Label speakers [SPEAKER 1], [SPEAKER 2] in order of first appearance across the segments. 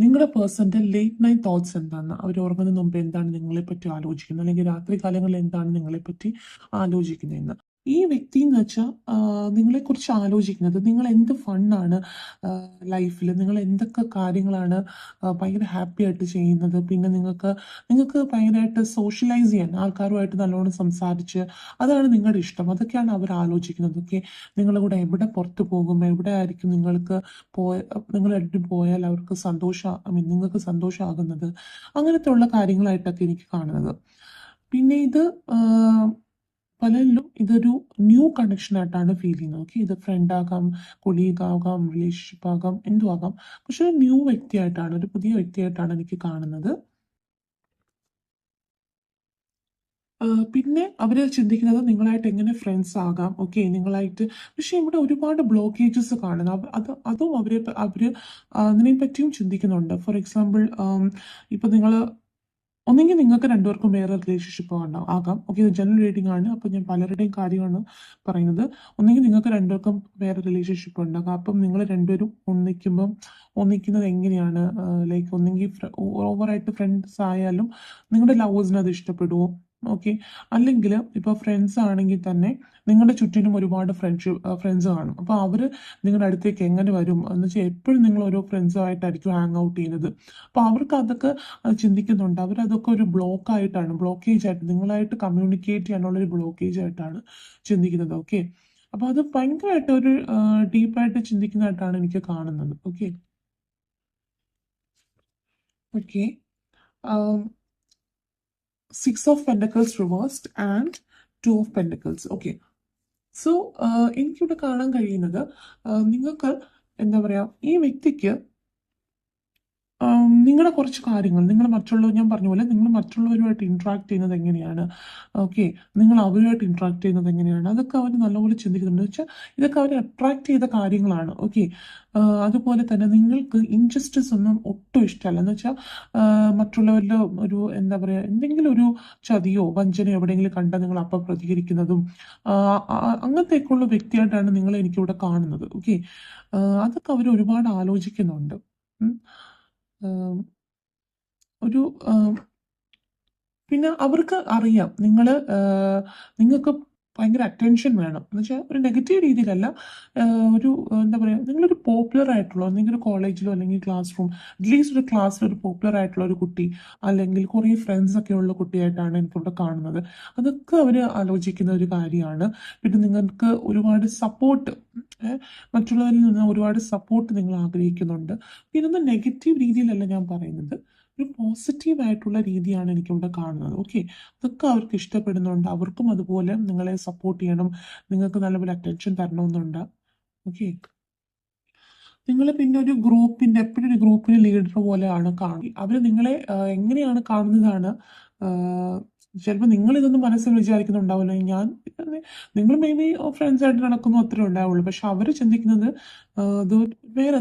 [SPEAKER 1] നിങ്ങളുടെ പേഴ്സന്റെ late night thoughts എന്താണ്? അവർ ഉറങ്ങുന്നതിന് മുമ്പ് എന്താണ് നിങ്ങളെപ്പറ്റി ആലോചിക്കുന്നത്? അല്ലെങ്കിൽ രാത്രി കാലങ്ങളിൽ എന്താണ് നിങ്ങളെപ്പറ്റി ആലോചിക്കുന്നതെന്ന്. ഈ വ്യക്തി എന്ന് വെച്ചാൽ നിങ്ങളെക്കുറിച്ച് ആലോചിക്കുന്നത് നിങ്ങൾ എന്ത് ഫണ്ണാണ് ലൈഫിൽ, നിങ്ങൾ എന്തൊക്കെ കാര്യങ്ങളാണ് ഭയങ്കര ഹാപ്പി ആയിട്ട് ചെയ്യുന്നത്. പിന്നെ നിങ്ങൾക്ക് ഭയങ്കരമായിട്ട് സോഷ്യലൈസ് ചെയ്യാൻ ആൾക്കാരുമായിട്ട് നല്ലോണം സംസാരിച്ച് അതാണ് നിങ്ങളുടെ ഇഷ്ടം. അതൊക്കെയാണ് അവർ ആലോചിക്കുന്നത്. ഓക്കെ, നിങ്ങളുടെ കൂടെ എവിടെ പുറത്ത് പോകും, എവിടെ ആയിരിക്കും നിങ്ങൾക്ക് പോയ നിങ്ങൾ രണ്ടും പോയാൽ അവർക്ക് നിങ്ങൾക്ക് സന്തോഷമാകുന്നത്. അങ്ങനത്തെ ഉള്ള കാര്യങ്ങളായിട്ടൊക്കെ എനിക്ക് കാണുന്നത്. പിന്നെ ഇത് പലരിലും ഇതൊരു ന്യൂ കണക്ഷൻ ആയിട്ടാണ് ഫീൽ ചെയ്യുന്നത്. ഓക്കെ, ഇത് ഫ്രണ്ട് ആകാം, കൊളീഗ് ആകാം, റിലേഷൻഷിപ്പ് ആകാം, എന്തും ആകാം. പക്ഷെ ഒരു ന്യൂ വ്യക്തിയായിട്ടാണ്, ഒരു പുതിയ വ്യക്തിയായിട്ടാണ് എനിക്ക് കാണുന്നത്. പിന്നെ അവര് ചിന്തിക്കുന്നത് നിങ്ങളായിട്ട് എങ്ങനെ ഫ്രണ്ട്സ് ആകാം. ഓക്കെ, നിങ്ങളായിട്ട്. പക്ഷെ ഇവിടെ ഒരുപാട് ബ്ലോക്കേജസ് കാണുന്നു. അതും അവര് അതിനെ പറ്റിയും ചിന്തിക്കുന്നുണ്ട്. ഫോർ എക്സാമ്പിൾ, ഇപ്പൊ ഒന്നെങ്കിൽ നിങ്ങൾക്ക് രണ്ടുപേർക്കും വേറെ റിലേഷൻഷിപ്പ് ആകാം. ഓക്കെ, ഇത് ജനറൽ റീഡിംഗ് ആണ്, അപ്പൊ ഞാൻ പലരുടെയും കാര്യമാണ് പറയുന്നത്. ഒന്നെങ്കിൽ നിങ്ങൾക്ക് രണ്ടുപേർക്കും വേറെ റിലേഷൻഷിപ്പ് ഉണ്ടാകാം. അപ്പം നിങ്ങൾ രണ്ടുപേരും ഒന്നിക്കുന്നത് എങ്ങനെയാണ്? ലൈക്ക് ഒന്നെങ്കിൽ ഓവറായിട്ട് ഫ്രണ്ട്സ് ആയാലും നിങ്ങളുടെ ലവേഴ്സിന് അത് ഇഷ്ടപ്പെടുമോ? ഓക്കെ, അല്ലെങ്കിൽ ഇപ്പൊ ഫ്രണ്ട്സ് ആണെങ്കിൽ തന്നെ നിങ്ങളുടെ ചുറ്റിനും ഒരുപാട് ഫ്രണ്ട്സ് കാണും. അപ്പൊ അവര് നിങ്ങളുടെ അടുത്തേക്ക് എങ്ങനെ വരും എന്ന് വെച്ചാൽ എപ്പോഴും നിങ്ങൾ ഓരോ ഫ്രണ്ട്സുമായിട്ടായിരിക്കും ഹാങ് ഔട്ട് ചെയ്യുന്നത്. അപ്പൊ അവർക്ക് അതൊക്കെ ചിന്തിക്കുന്നുണ്ട്. അവരതൊക്കെ ഒരു ബ്ലോക്കേജ് ആയിട്ട് നിങ്ങളായിട്ട് കമ്മ്യൂണിക്കേറ്റ് ചെയ്യാനുള്ള ഒരു ബ്ലോക്കേജ് ആയിട്ടാണ് ചിന്തിക്കുന്നത്. ഓക്കെ, അപ്പൊ അത് ഭയങ്കരമായിട്ട് ഒരു ഡീപ്പായിട്ട് ചിന്തിക്കുന്നതായിട്ടാണ് എനിക്ക് കാണുന്നത്. Okay. Okay, six of pentacles reversed and two of pentacles. Okay, so എനിക്കിവിടെ കാണാൻ കഴിയുന്നത് നിങ്ങൾക്ക് എന്താ പറയാ, ഈ വ്യക്തിക്ക് നിങ്ങളുടെ കുറച്ച് കാര്യങ്ങൾ, ഞാൻ പറഞ്ഞ പോലെ നിങ്ങൾ മറ്റുള്ളവരുമായിട്ട് ഇന്ററാക്ട് ചെയ്യുന്നത് എങ്ങനെയാണ്, ഓക്കെ, നിങ്ങൾ അവരുമായിട്ട് ഇന്ററാക്ട് ചെയ്യുന്നത് എങ്ങനെയാണ്, അതൊക്കെ അവർ നല്ലപോലെ ചിന്തിക്കുന്നുണ്ട്. വെച്ചാൽ ഇതൊക്കെ അവർ അട്രാക്ട് ചെയ്ത കാര്യങ്ങളാണ്. ഓക്കെ, അതുപോലെ തന്നെ നിങ്ങൾക്ക് ഇൻജസ്റ്റിസ് ഒന്നും ഒട്ടും ഇഷ്ടമല്ല. എന്ന് വെച്ചാൽ മറ്റുള്ളവരുടെ ഒരു എന്താ പറയുക, എന്തെങ്കിലും ഒരു ചതിയോ വഞ്ചനയോ എവിടെയെങ്കിലും കണ്ടാൽ നിങ്ങൾ അപ്പം പ്രതികരിക്കുന്നതും അങ്ങനത്തേക്കുള്ള വ്യക്തിയായിട്ടാണ് നിങ്ങൾ എനിക്കിവിടെ കാണുന്നത്. ഓക്കെ, അതൊക്കെ അവർ ഒരുപാട് ആലോചിക്കുന്നുണ്ട്. ഒരു പിന്നെ അവർക്ക് അറിയാം നിങ്ങൾക്ക് ഭയങ്കര അറ്റൻഷൻ വേണം. എന്ന് വെച്ചാൽ ഒരു നെഗറ്റീവ് രീതിയിലല്ല, ഒരു എന്താ പറയുക, നിങ്ങളൊരു പോപ്പുലർ ആയിട്ടുള്ള എന്തെങ്കിലും കോളേജിലോ അല്ലെങ്കിൽ ക്ലാസ് റൂം, അറ്റ്ലീസ്റ്റ് ഒരു ക്ലാസ്സിൽ ഒരു പോപ്പുലർ ആയിട്ടുള്ള ഒരു കുട്ടി, അല്ലെങ്കിൽ കുറേ ഫ്രണ്ട്സ് ഒക്കെ ഉള്ള കുട്ടിയായിട്ടാണ് എനിക്കിവിടെ കാണുന്നത്. അതൊക്കെ അവർ ആലോചിക്കുന്ന ഒരു കാര്യമാണ്. പിന്നെ നിങ്ങൾക്ക് ഒരുപാട് സപ്പോർട്ട്, മറ്റുള്ളവരിൽ നിന്ന് ഒരുപാട് സപ്പോർട്ട് നിങ്ങൾ ആഗ്രഹിക്കുന്നുണ്ട്. ഇതൊന്നും നെഗറ്റീവ് രീതിയിലല്ല ഞാൻ പറയുന്നത്, ഒരു പോസിറ്റീവ് ആയിട്ടുള്ള രീതിയാണ് എനിക്കിവിടെ കാണുന്നത്. ഓക്കെ, അതൊക്കെ അവർക്ക് ഇഷ്ടപ്പെടുന്നുണ്ട്. അവർക്കും അതുപോലെ നിങ്ങളെ സപ്പോർട്ട് ചെയ്യണം, നിങ്ങൾക്ക് നല്ലപോലെ അറ്റൻഷൻ തരണമെന്നുണ്ട്. ഓക്കെ, നിങ്ങൾ പിന്നെ എപ്പോഴും ഒരു ഗ്രൂപ്പിന് ലീഡർ പോലെയാണ് കാണുക. അവർ നിങ്ങളെ എങ്ങനെയാണ് കാണുന്നതാണ്. ചിലപ്പോൾ നിങ്ങൾ ഇതൊന്നും മനസ്സിൽ വിചാരിക്കുന്നുണ്ടാവില്ല. നിങ്ങൾ മേ ബി ഫ്രണ്ട്സ് ആയിട്ട് നടക്കുന്നു, അത്രേ ഉണ്ടാവുള്ളൂ. പക്ഷെ അവർ ചിന്തിക്കുന്നത് അത് വേറെ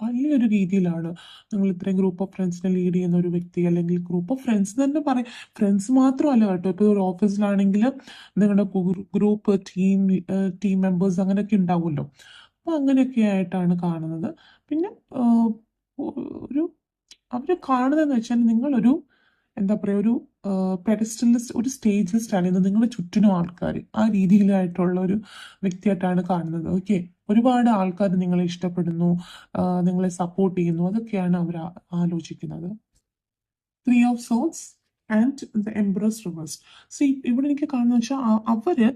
[SPEAKER 1] വലിയൊരു രീതിയിലാണ്. നിങ്ങൾ ഇത്രയും ഗ്രൂപ്പ് ഓഫ് ഫ്രണ്ട്സിനെ ലീഡ് ചെയ്യുന്ന ഒരു വ്യക്തി, അല്ലെങ്കിൽ ഗ്രൂപ്പ് ഓഫ് ഫ്രണ്ട്സ് തന്നെ പറയും. ഫ്രണ്ട്സ് മാത്രമല്ല കേട്ടോ, ഇപ്പോൾ ഒരു ഓഫീസിലാണെങ്കിൽ നിങ്ങളുടെ ഗ്രൂപ്പ്, ടീം മെമ്പേഴ്സ് അങ്ങനെയൊക്കെ ഉണ്ടാവുമല്ലോ. അപ്പൊ അങ്ങനെയൊക്കെ ആയിട്ടാണ് കാണുന്നത്. പിന്നെ ഒരു അവര് കാണുന്നതെന്ന് വെച്ചാൽ നിങ്ങളൊരു എന്താ പറയുക, ഒരു പെഡസ്റ്റലിസ്റ്റ്, ഒരു സ്റ്റേജിൽ സ്റ്റാൻഡ് ചെയ്യുന്നത്, നിങ്ങളുടെ ചുറ്റിനും ആൾക്കാർ ആ രീതിയിലായിട്ടുള്ള ഒരു വ്യക്തിയായിട്ടാണ് കാണുന്നത്. ഓക്കെ, ഒരുപാട് ആൾക്കാർ നിങ്ങളെ ഇഷ്ടപ്പെടുന്നു, നിങ്ങളെ സപ്പോർട്ട് ചെയ്യുന്നു, അതൊക്കെയാണ് അവർ ആലോചിക്കുന്നത്. 3 of Swords and the empress reverse. So ഇവിടെ എനിക്ക് കാണുന്ന വെച്ചാൽ അവര്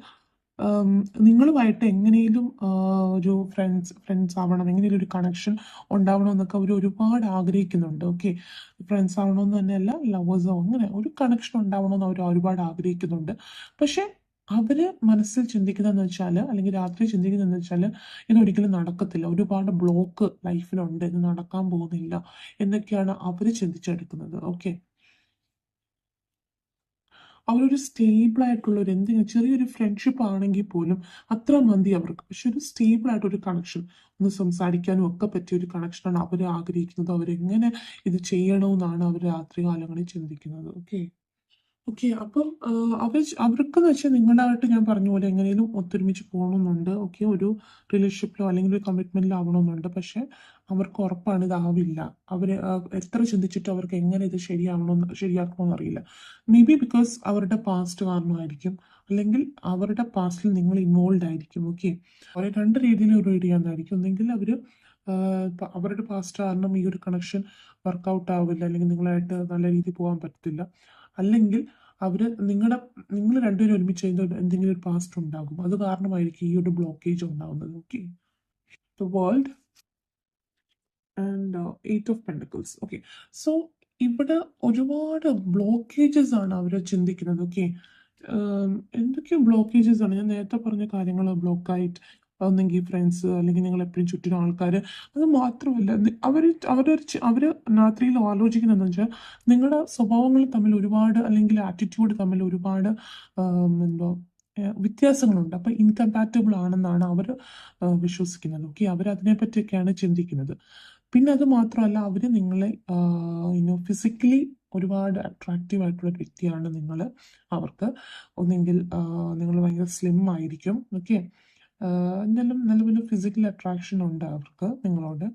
[SPEAKER 1] നിങ്ങളുമായിട്ട് എങ്ങനെയും ഒരു ഫ്രണ്ട്സ് ആവണം, എങ്ങനെയും ഒരു കണക്ഷൻ ഉണ്ടാവണം എന്നൊക്കെ അവർ ഒരുപാട് ആഗ്രഹിക്കുന്നുണ്ട്. ഓക്കെ, ഫ്രണ്ട്സ് ആവണമെന്ന് തന്നെയല്ല, ലവേഴ്സോ, അങ്ങനെ ഒരു കണക്ഷൻ ഉണ്ടാവണമെന്ന് അവർ ഒരുപാട് ആഗ്രഹിക്കുന്നുണ്ട്. പക്ഷെ അവര് മനസ്സിൽ ചിന്തിക്കുന്നതെന്ന് വെച്ചാൽ, അല്ലെങ്കിൽ രാത്രി ചിന്തിക്കുന്നതെന്ന് വെച്ചാൽ, ഇതൊരിക്കലും നടക്കത്തില്ല, ഒരുപാട് ബ്ലോക്ക് ലൈഫിലുണ്ട്, ഇത് നടക്കാൻ പോകുന്നില്ല എന്നൊക്കെയാണ് അവര് ചിന്തിച്ചെടുക്കുന്നത്. ഓക്കെ, അവരൊരു സ്റ്റേബിൾ ആയിട്ടുള്ള ഒരു എന്തെങ്കിലും ചെറിയൊരു ഫ്രണ്ട്ഷിപ്പ് ആണെങ്കിൽ പോലും അത്ര മതി അവർക്ക്. പക്ഷെ ഒരു സ്റ്റേബിൾ ആയിട്ടൊരു കണക്ഷൻ, ഒന്ന് സംസാരിക്കാനും ഒക്കെ പറ്റിയ ഒരു കണക്ഷനാണ് അവർ ആഗ്രഹിക്കുന്നത്. അവരെങ്ങനെ ഇത് ചെയ്യണമെന്നാണ് അവർ രാത്രി കാലങ്ങളിൽ ചിന്തിക്കുന്നത്. Okay, okay. അപ്പം അവർക്കെന്ന് വെച്ചാൽ നിങ്ങളായിട്ട് ഞാൻ പറഞ്ഞ പോലെ എങ്ങനെയും ഒത്തൊരുമിച്ച് പോകണമെന്നുണ്ട്. ഓക്കെ. ഒരു റിലേഷൻഷിപ്പിലോ അല്ലെങ്കിൽ ഒരു കമ്മിറ്റ്മെന്റിലോ ആവണമെന്നുണ്ട്. പക്ഷെ അവർക്ക് ഉറപ്പാണ് ഇതാവില്ല. അവര് എത്ര ചിന്തിച്ചിട്ടും അവർക്ക് എങ്ങനെ ഇത് ശരിയാക്കണമെന്ന് അറിയില്ല. മേ ബി ബിക്കോസ് അവരുടെ പാസ്റ്റ് കാരണമായിരിക്കും. അല്ലെങ്കിൽ അവരുടെ പാസ്റ്റിൽ നിങ്ങൾ ഇൻവോൾവ് ആയിരിക്കും. ഓക്കെ. അവരെ രണ്ട് രീതിയിൽ റീഡ് ചെയ്യാന്നായിരിക്കും. ഒന്നെങ്കിൽ അവര് അവരുടെ പാസ്റ്റ് കാരണം ഈ ഒരു കണക്ഷൻ വർക്കൗട്ട് ആവില്ല, അല്ലെങ്കിൽ നിങ്ങളായിട്ട് നല്ല രീതിയിൽ പോകാൻ പറ്റത്തില്ല. അല്ലെങ്കിൽ നിങ്ങൾ രണ്ടുപേരും ഒരുമിച്ച് ചെയ്യുന്ന എന്തെങ്കിലും ഒരു പാസ്റ്റ് ഉണ്ടാകും. അത് കാരണമായിരിക്കും ഈ ഒരു ബ്ലോക്കേജ് ഉണ്ടാകുന്നത്. Okay. The world and eight of pentacles. Okay. So ഇവിടെ ഒരുപാട് ബ്ലോക്കേജസ് ആണ് അവർ ചിന്തിക്കുന്നത്. ഓക്കെ. എന്തൊക്കെയോ ബ്ലോക്കേജസ് ആണ്. ഞാൻ നേരത്തെ പറഞ്ഞ കാര്യങ്ങൾ ബ്ലോക്കായിട്ട്, ഒന്നെങ്കിൽ ഫ്രണ്ട്സ്, അല്ലെങ്കിൽ നിങ്ങൾ എപ്പോഴും ചുറ്റിനും ആൾക്കാർ. അത് മാത്രമല്ല അവർ രാത്രിയിൽ ആലോചിക്കുന്നതെന്ന് വെച്ചാൽ നിങ്ങളുടെ സ്വഭാവങ്ങൾ തമ്മിൽ ഒരുപാട്, അല്ലെങ്കിൽ ആറ്റിറ്റ്യൂഡ് തമ്മിൽ ഒരുപാട് എന്തോ വ്യത്യാസങ്ങളുണ്ട്. അപ്പം ഇൻകമ്പാറ്റബിൾ ആണെന്നാണ് അവർ വിശ്വസിക്കുന്നത്. ഓക്കെ. അവരതിനെപ്പറ്റിയൊക്കെയാണ് ചിന്തിക്കുന്നത്. പിന്നെ അത് മാത്രമല്ല, അവർ നിങ്ങളെ ഫിസിക്കലി ഒരുപാട് അട്രാക്റ്റീവ് ആയിട്ടുള്ള ഒരു വ്യക്തിയാണ് നിങ്ങൾ അവർക്ക്. ഒന്നെങ്കിൽ നിങ്ങൾ ഭയങ്കര സ്ലിം ആയിരിക്കും. ഓക്കെ. എന്തായാലും നല്ല ഫിസിക്കൽ അട്രാക്ഷൻ ഉണ്ട് അവർക്ക് നിങ്ങളോട്.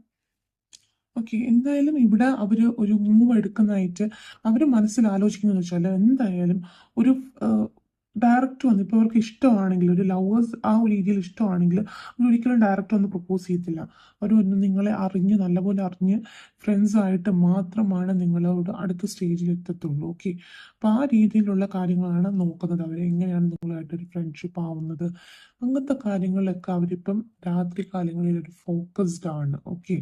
[SPEAKER 1] ഓക്കെ. എന്തായാലും ഇവിടെ അവർ ഒരു മൂവ് എടുക്കുന്നതായിട്ട് അവർ മനസ്സിൽ ആലോചിക്കുന്നതെന്ന് വെച്ചാൽ എന്തായാലും ഒരു ഡയറക്റ്റ് വന്ന് ഇപ്പോൾ അവർക്ക് ഇഷ്ടമാണെങ്കിൽ, ഒരു ലവേഴ്സ് ആ ഒരു രീതിയിൽ ഇഷ്ടമാണെങ്കിൽ അവരൊരിക്കലും ഡയറക്റ്റ് വന്ന് പ്രപ്പോസ് ചെയ്യത്തില്ല. അവർ ഒന്ന് നിങ്ങളെ അറിഞ്ഞ്, നല്ലപോലെ അറിഞ്ഞ് ഫ്രണ്ട്സ് ആയിട്ട് മാത്രമാണ് നിങ്ങളോട് അടുത്ത സ്റ്റേജിൽ എത്തത്തുള്ളൂ. ഓക്കെ. അപ്പോൾ ആ രീതിയിലുള്ള കാര്യങ്ങളാണ് നോക്കുന്നത്. അവർ എങ്ങനെയാണ് നിങ്ങളായിട്ടൊരു ഫ്രണ്ട്ഷിപ്പ് ആവുന്നത്, അങ്ങനത്തെ കാര്യങ്ങളിലൊക്കെ അവരിപ്പം രാത്രി കാലങ്ങളിൽ ഒരു ഫോക്കസ്ഡ് ആണ്. ഓക്കെ.